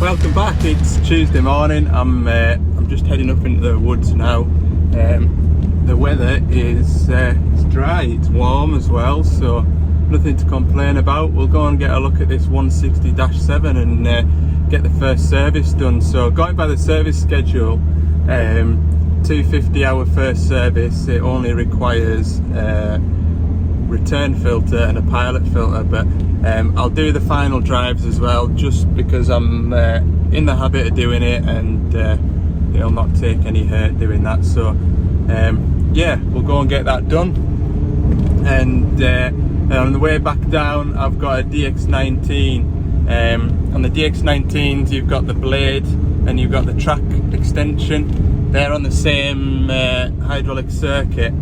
Welcome back. It's Tuesday morning. I'm just heading up into the woods now. The weather is it's dry, it's warm as well, so nothing to complain about. We'll go and get a look at this 160-7 and get the first service done. So going by the service schedule, 250-hour first service. It only requires return filter and a pilot filter, but I'll do the final drives as well, just because I'm in the habit of doing it, and it'll not take any hurt doing that. So yeah, we'll go and get that done. And on the way back down, I've got a DX19. On the DX19s, you've got the blade and you've got the track extension. They're on the same hydraulic circuit,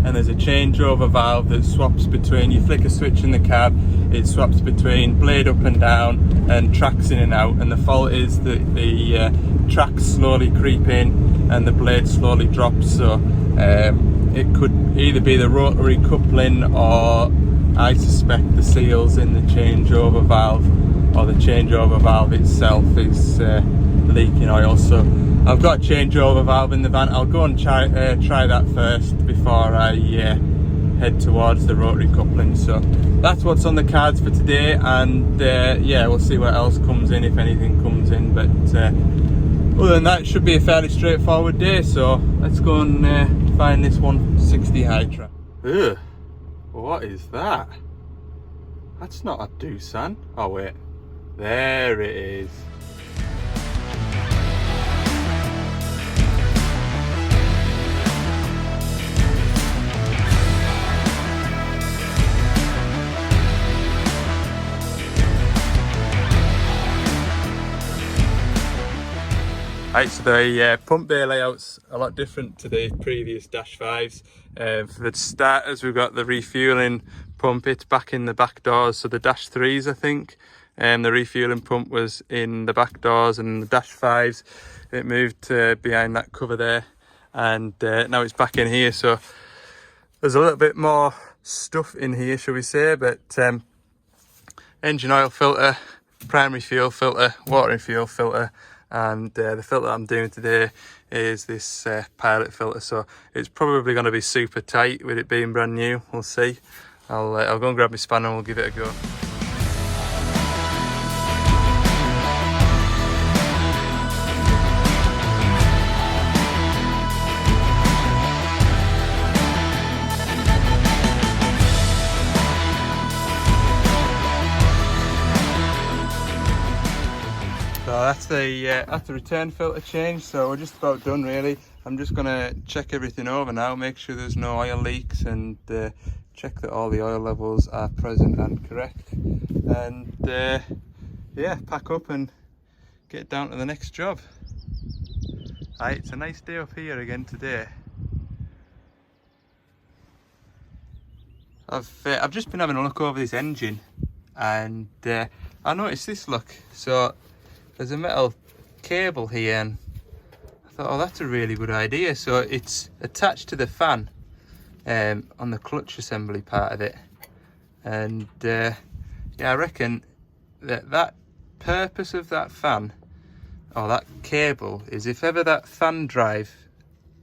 and there's a changeover valve that swaps between, you flick a switch in the cab, it swaps between blade up and down and tracks in and out. And the fault is that the tracks slowly creep in and the blade slowly drops. So it could either be the rotary coupling, or I suspect the seals in the changeover valve, or the changeover valve itself is leaking oil. So I've got a changeover valve in the van. I'll go and try that first before I head towards the rotary coupling. So that's what's on the cards for today, and yeah, we'll see what else comes in, if anything comes in. But other than that, it should be a fairly straightforward day. So let's go and find this 160 Hydra. Ugh, what is that? That's not a Doosan. Oh wait, there it is. Right, so the pump bay layout's a lot different to the previous Dash 5s. For the starters, we've got the refueling pump. It's back in the back doors. So the Dash 3s, I think, the refueling pump was in the back doors, and the Dash 5s, it moved behind that cover there, and now it's back in here. So there's a little bit more stuff in here, shall we say, but engine oil filter, primary fuel filter, water and fuel filter, and the filter I'm doing today is this pilot filter. So it's probably going to be super tight with it being brand new. We'll see. I'll go and grab my spanner and we'll give it a go. So that's the return filter change. So we're just about done really. I'm just gonna check everything over now, make sure there's no oil leaks, and check that all the oil levels are present and correct. And yeah, pack up and get down to the next job. Right, it's a nice day up here again today. I've just been having a look over this engine, and I noticed this, look. So there's a metal cable here, and I thought, oh, that's a really good idea. So it's attached to the fan on the clutch assembly part of it, and yeah, I reckon that purpose of that fan, or that cable, is if ever that fan drive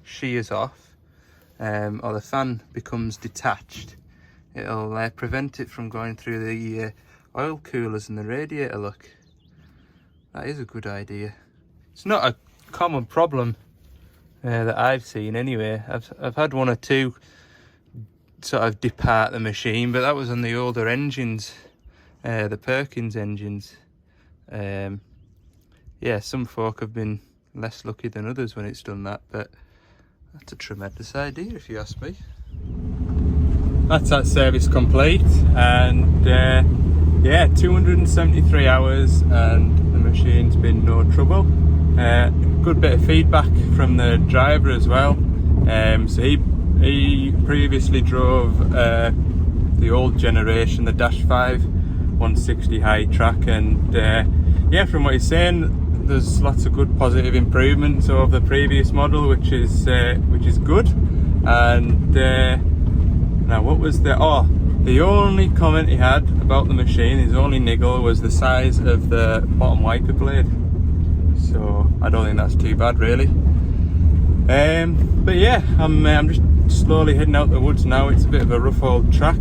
shears off, or the fan becomes detached, it'll prevent it from going through the oil coolers and the radiator. Look, that is a good idea. It's not a common problem that I've seen anyway. I've had one or two sort of depart the machine, but that was on the older engines, the Perkins engines. Yeah, some folk have been less lucky than others when it's done that, but that's a tremendous idea if you ask me. That's that service complete, and yeah, 273 hours, and the machine's been no trouble. Good bit of feedback from the driver as well. So he previously drove the old generation, the Dash 5 160 high track, and yeah, from what he's saying, there's lots of good positive improvements over the previous model, which is good. And now, what was the only comment he had about the machine, his only niggle, was the size of the bottom wiper blade. so I don't think that's too bad really. But yeah, I'm just slowly heading out the woods now. It's a bit of a rough old track.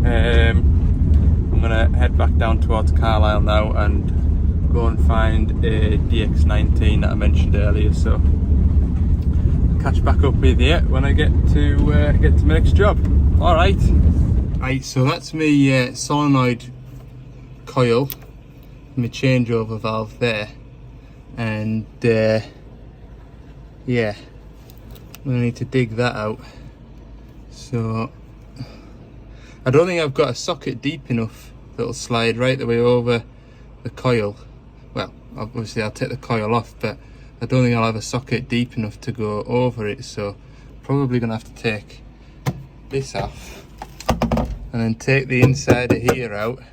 I'm gonna head back down towards Carlisle now and go and find a DX19 that I mentioned earlier, so I'll catch back up with you when I get to my next job. All right, so that's my solenoid coil, my changeover valve there, and yeah, I'm gonna need to dig that out. So I don't think I've got a socket deep enough that'll slide right the way over the coil. Well, obviously I'll take the coil off, but I don't think I'll have a socket deep enough to go over it, so probably gonna have to take this off and then take the inside of here out,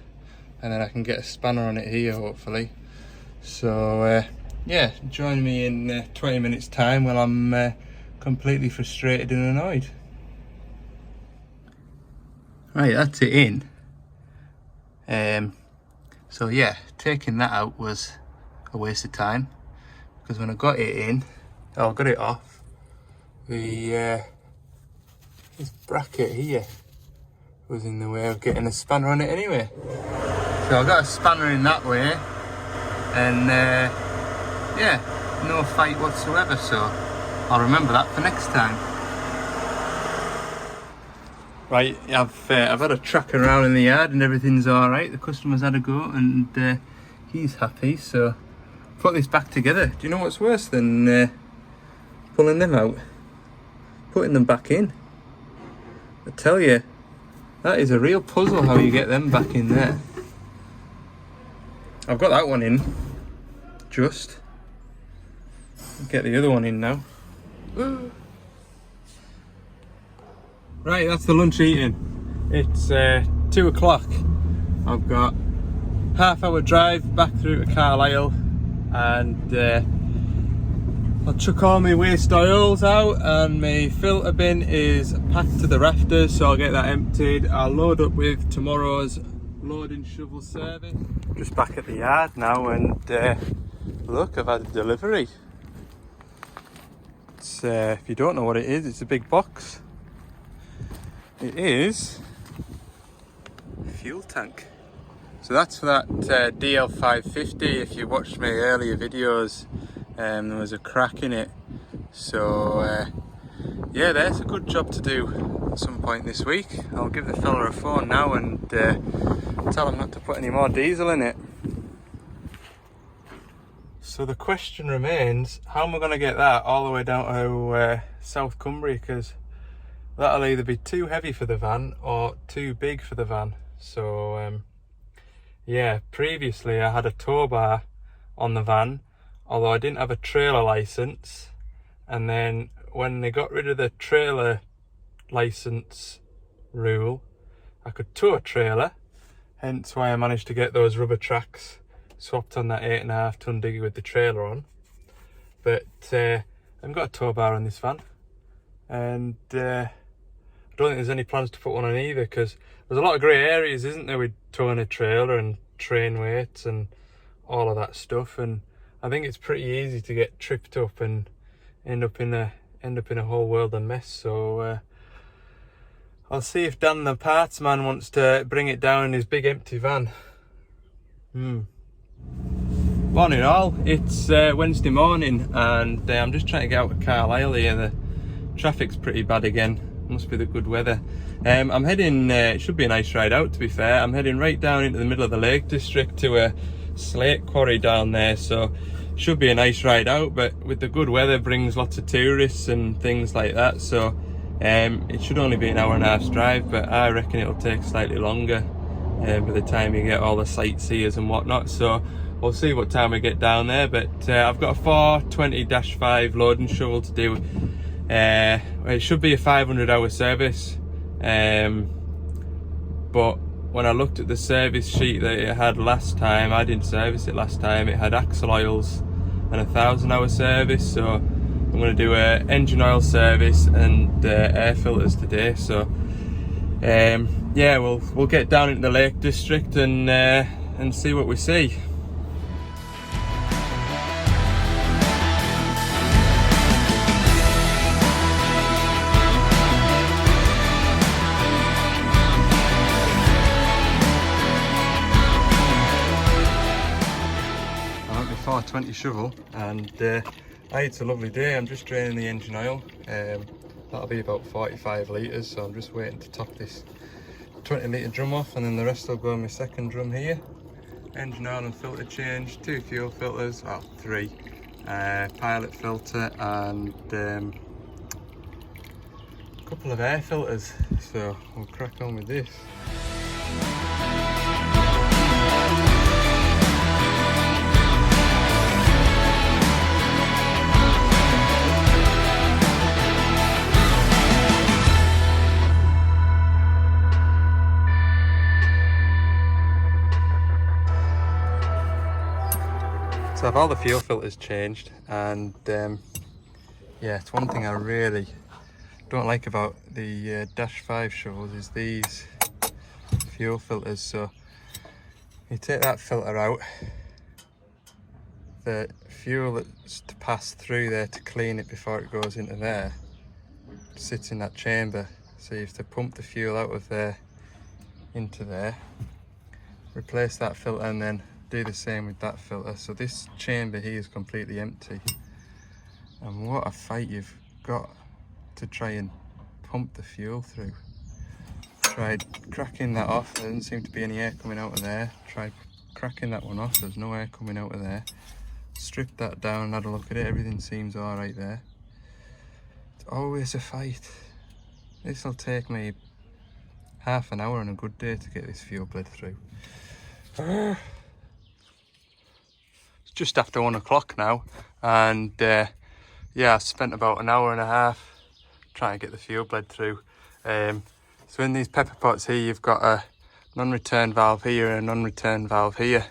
and then I can get a spanner on it here hopefully. So yeah, join me in 20 minutes time while I'm completely frustrated and annoyed. Right, that's it in. So yeah, taking that out was a waste of time, because when I got it in, I got it off, this bracket here was in the way of getting a spanner on it anyway. So I got a spanner in that way, and yeah, no fight whatsoever, so I'll remember that for next time. Right, I've had a track around in the yard and everything's all right. The customer's had a go and he's happy, so put this back together. Do you know what's worse than pulling them out? Putting them back in. I tell you, that is a real puzzle how you get them back in there. I've got that one in, just. Get the other one in now. Right, that's the lunch eating. It's 2 o'clock. I've got half-hour drive back through to Carlisle, and I'll chuck all my waste oils out, and my filter bin is packed to the rafters, so I'll get that emptied. I'll load up with tomorrow's loading shovel service. Just back at the yard now, and look, I've had a delivery. It's, if you don't know what it is, it's a big box. It is a fuel tank. So that's for that DL550. If you watched my earlier videos, there was a crack in it. So yeah, there's a good job to do at some point this week. I'll give the fella a phone now and tell him not to put any more diesel in it. So the question remains, how am I going to get that all the way down to South Cumbria, because that'll either be too heavy for the van or too big for the van. So yeah, previously I had a tow bar on the van, although I didn't have a trailer license, and then when they got rid of the trailer license rule, I could tow a trailer, hence why I managed to get those rubber tracks swapped on that 8.5 ton digger with the trailer on. But I haven't got a tow bar on this van, and I don't think there's any plans to put one on either, because there's a lot of grey areas, isn't there, with towing a trailer and train weights and all of that stuff, and I think it's pretty easy to get tripped up and end up in a whole world of mess. So I'll see if Dan the parts man wants to bring it down in his big empty van. Morning all, it's Wednesday morning, and I'm just trying to get out of Carlisle here. The traffic's pretty bad again, must be the good weather. I'm heading, it should be a nice ride out to be fair. I'm heading right down into the middle of the Lake District to a slate quarry down there, so should be a nice ride out, but with the good weather brings lots of tourists and things like that, so it should only be an hour and a half's drive, but I reckon it'll take slightly longer by the time you get all the sightseers and whatnot. So we'll see what time we get down there, but I've got a 420-5 loading shovel to do. It should be a 500-hour service, but when I looked at the service sheet that it had last time, I didn't service it last time, it had axle oils and a 1,000-hour service, so I'm going to do a engine oil service and air filters today. So yeah, we'll get down into the Lake District and see what we see. 420 shovel, and it's a lovely day. I'm just draining the engine oil. That'll be about 45 litres, so I'm just waiting to top this 20 litre drum off, and then the rest will go in my second drum here. Engine oil and filter change, 2 fuel filters, well 3, pilot filter and a couple of air filters, so we'll crack on with this. So I've all the fuel filters changed, and yeah, it's one thing I really don't like about the Dash 5 shovels is these fuel filters. So you take that filter out, the fuel that's to pass through there to clean it before it goes into there sits in that chamber, so you have to pump the fuel out of there into there, replace that filter, and then do the same with that filter. So this chamber here is completely empty, and what a fight you've got to try and pump the fuel through. Tried cracking that off, there doesn't seem to be any air coming out of there. Tried cracking that one off, there's no air coming out of there. Stripped that down and had a look at it, everything seems alright there. It's always a fight. This will take me half an hour on a good day to get this fuel blade through. It's just after 1 o'clock now, and yeah, I spent about an hour and a half trying to get the fuel blade through. So in these pepper pots here, you've got a non-return valve here and a non-return valve here.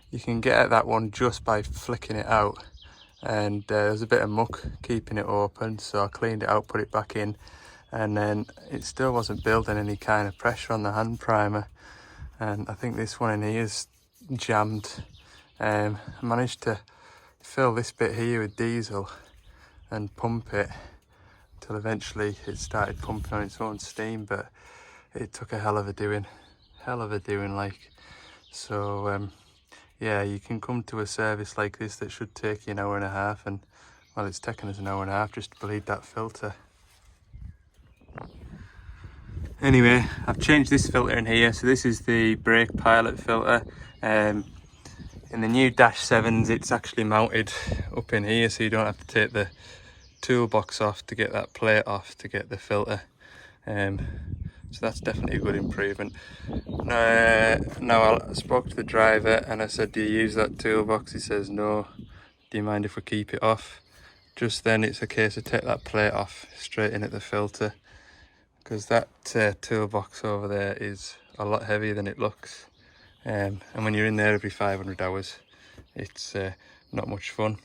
You can get at that one just by flicking it out, and there's a bit of muck keeping it open, so I cleaned it out, put it back in, and then it still wasn't building any kind of pressure on the hand primer. And I think this one in here is jammed. I managed to fill this bit here with diesel and pump it till eventually it started pumping on its own steam, but it took a hell of a doing like. So yeah, you can come to a service like this that should take you an hour and a half, and well, it's taken us an hour and a half just to bleed that filter. Anyway, I've changed this filter in here, so this is the brake pilot filter. In the new Dash 7s, it's actually mounted up in here, so you don't have to take the toolbox off to get that plate off to get the filter. So that's definitely a good improvement. Now I spoke to the driver and I said, do you use that toolbox? He says no. Do you mind if we keep it off? Just then it's a case of take that plate off, straight in at the filter, because that toolbox over there is a lot heavier than it looks. And when you're in there every 500 hours, it's not much fun.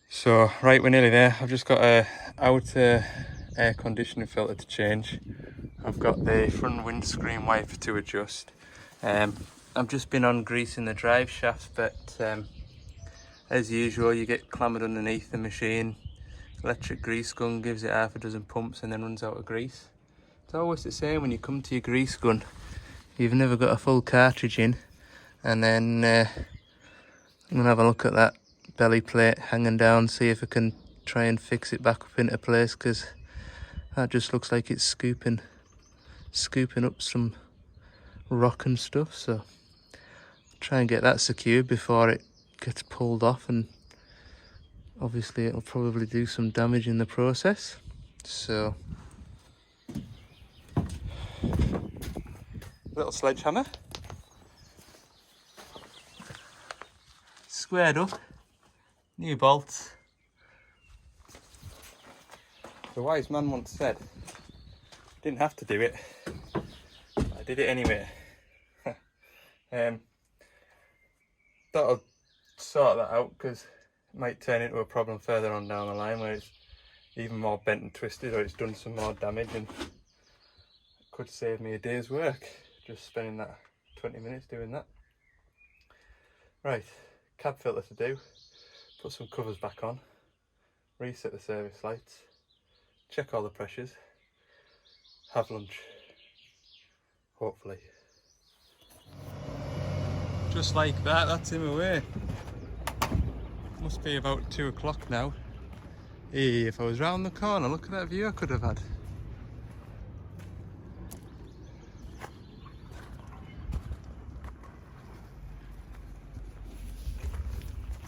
So right, we're nearly there. I've just got a outer air conditioning filter to change. I've got the front windscreen wiper to adjust. I've just been on greasing the drive shaft, but as usual you get clambered underneath the machine. Electric grease gun gives it half a dozen pumps and then runs out of grease. It's always the same when you come to your grease gun. You've never got a full cartridge in, and then I'm gonna have a look at that belly plate hanging down, see if I can try and fix it back up into place, because that just looks like it's scooping up some rock and stuff. So try and get that secured before it gets pulled off, and obviously it'll probably do some damage in the process. So little sledgehammer, squared up, new bolts. The wise man once said, didn't have to do it, I did it anyway. Thought I'd sort that out, because it might turn into a problem further on down the line where it's even more bent and twisted, or it's done some more damage, and it could save me a day's work just spending that 20 minutes doing that. Right, cab filter to do, put some covers back on, reset the service lights, check all the pressures, have lunch, hopefully. Just like that, that's him away. Must be about 2 o'clock now. Hey, if I was round the corner, look at that view I could have had.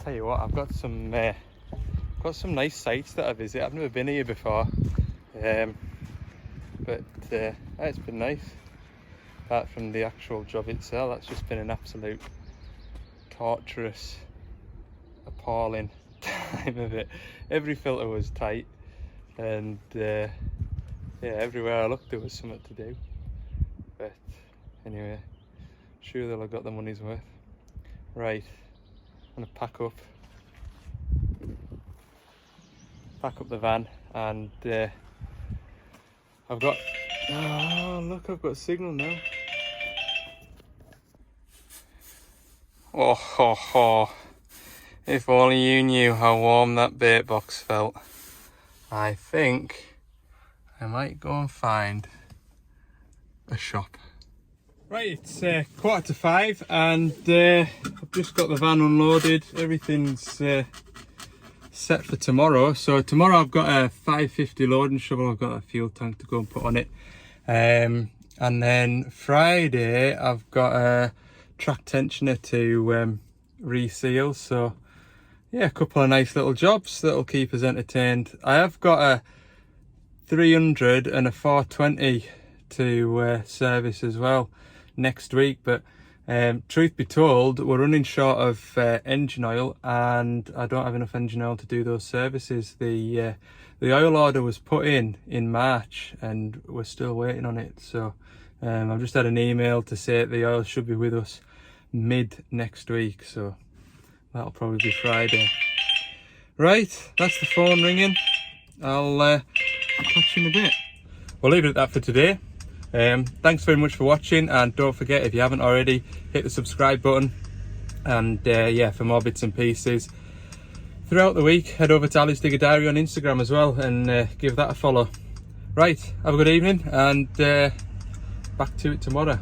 Tell you what, I've got some nice sites that I visit. I've never been here before, but it's been nice. Apart from the actual job itself, that's just been an absolute torturous, appalling time of it. Every filter was tight, and yeah, everywhere I looked there was something to do. But anyway, sure they'll have got the money's worth. Right, I'm gonna pack up the van, and I've got, oh look, I've got signal now. Oh ho ho, if only you knew how warm that bait box felt. I think I might go and find a shop. Right, it's 4:45 and I've just got the van unloaded. Everything's set for tomorrow. So tomorrow I've got a 550 loading shovel. I've got a fuel tank to go and put on it. And then Friday I've got a track tensioner to reseal. So yeah, a couple of nice little jobs that'll keep us entertained. I have got a 300 and a 420 to service as well next week, but truth be told, we're running short of engine oil, and I don't have enough engine oil to do those services. The oil order was put in March and we're still waiting on it. So I've just had an email to say the oil should be with us mid next week, so that'll probably be Friday. Right, that's the phone ringing. I'll catch you in a bit. We'll leave it at that for today. Thanks very much for watching, and don't forget, if you haven't already, hit the subscribe button, and yeah, for more bits and pieces throughout the week, head over to Ali's Digger Diary on Instagram as well, and give that a follow. Right, have a good evening, and back to it tomorrow.